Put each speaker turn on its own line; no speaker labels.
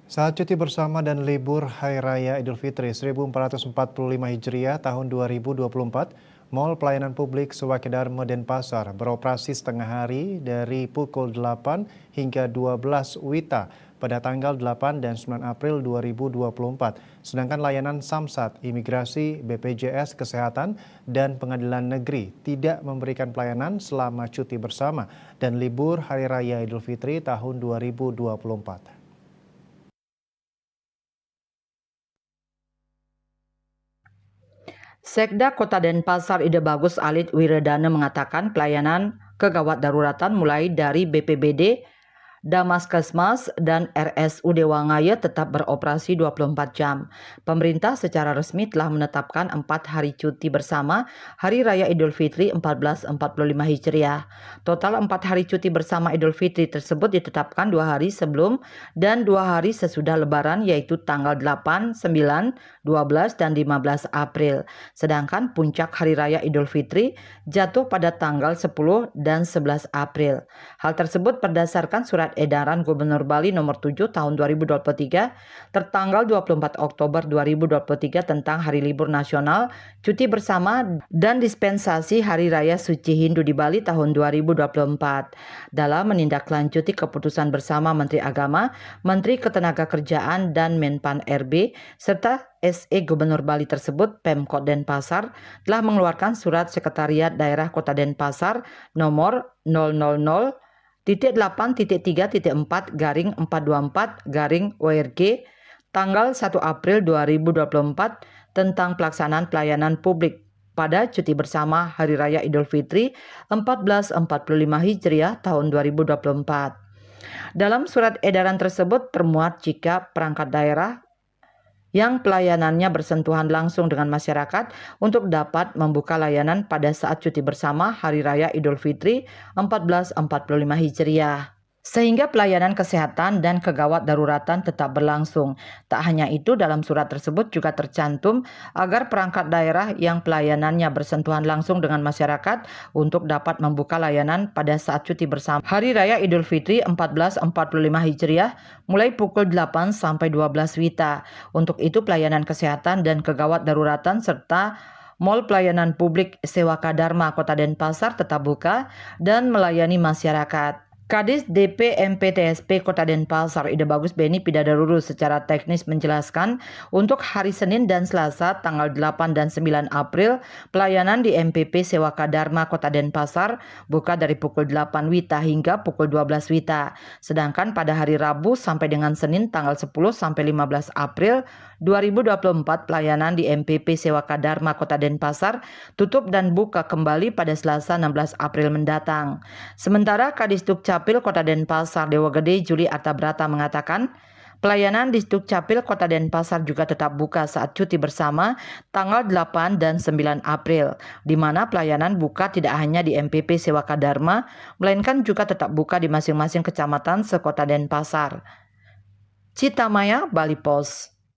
Saat cuti bersama dan libur Hari Raya Idul Fitri 1445 Hijriah tahun 2024, Mall Pelayanan Publik Sewakedar Denpasar beroperasi setengah hari dari pukul 8 hingga 12 WITA pada tanggal 8 dan 9 April 2024. Sedangkan layanan Samsat, Imigrasi, BPJS Kesehatan, dan Pengadilan Negeri tidak memberikan pelayanan selama cuti bersama dan libur Hari Raya Idul Fitri tahun 2024.
Sekda Kota Denpasar Ide Bagus Alit Wiredana mengatakan pelayanan kegawat daruratan mulai dari BPBD, Damaskesmas, dan RSUD Wangaya tetap beroperasi 24 jam. Pemerintah secara resmi telah menetapkan 4 hari cuti bersama Hari Raya Idul Fitri 1445 Hijriah. Total 4 hari cuti bersama Idul Fitri tersebut ditetapkan 2 hari sebelum dan 2 hari sesudah Lebaran, yaitu tanggal 8, 9, 12, dan 15 April. Sedangkan puncak Hari Raya Idul Fitri jatuh pada tanggal 10 dan 11 April. Hal tersebut berdasarkan Surat Edaran Gubernur Bali Nomor 7 Tahun 2023 tertanggal 24 Oktober 2023 tentang Hari Libur Nasional, Cuti Bersama, dan Dispensasi Hari Raya Suci Hindu di Bali tahun 2024. Dalam menindaklanjuti keputusan bersama Menteri Agama, Menteri Ketenagakerjaan, dan Menpan RB, serta SE Gubernur Bali tersebut, Pemkot Denpasar telah mengeluarkan Surat Sekretariat Daerah Kota Denpasar Nomor 000.8.3.4/424/WRG tanggal 1 April 2024 tentang pelaksanaan pelayanan publik pada cuti bersama Hari Raya Idul Fitri 1445 Hijriah tahun 2024. Dalam surat edaran tersebut termuat jika perangkat daerah yang pelayanannya bersentuhan langsung dengan masyarakat untuk dapat membuka layanan pada saat cuti bersama Hari Raya Idul Fitri 1445 Hijriah. Sehingga pelayanan kesehatan dan kegawat daruratan tetap berlangsung. Tak hanya itu, dalam surat tersebut juga tercantum agar perangkat daerah yang pelayanannya bersentuhan langsung dengan masyarakat untuk dapat membuka layanan pada saat cuti bersama Hari Raya Idul Fitri 1445 Hijriah mulai pukul 8 sampai 12 WITA. Untuk itu pelayanan kesehatan dan kegawat daruratan serta Mall Pelayanan Publik Sewakadharma Kota Denpasar tetap buka dan melayani masyarakat. Kadis DP MPTSP Kota Denpasar Ide Bagus Beni Pidadaruru secara teknis menjelaskan untuk hari Senin dan Selasa tanggal 8 dan 9 April pelayanan di MPP Sewakadharma Kota Denpasar buka dari pukul 8 WITA hingga pukul 12 WITA. Sedangkan pada hari Rabu sampai dengan Senin tanggal 10 sampai 15 April 2024 pelayanan di MPP Sewakadharma Kota Denpasar tutup dan buka kembali pada Selasa 16 April mendatang. Sementara Kadis Dukcapil Kota Denpasar Dewa Gede Juli Artabrata mengatakan pelayanan di Dukcapil Kota Denpasar juga tetap buka saat cuti bersama tanggal 8 dan 9 April, di mana pelayanan buka tidak hanya di MPP Sewakadharma, melainkan juga tetap buka di masing-masing kecamatan sekota Denpasar. Citamaya, Bali Pos.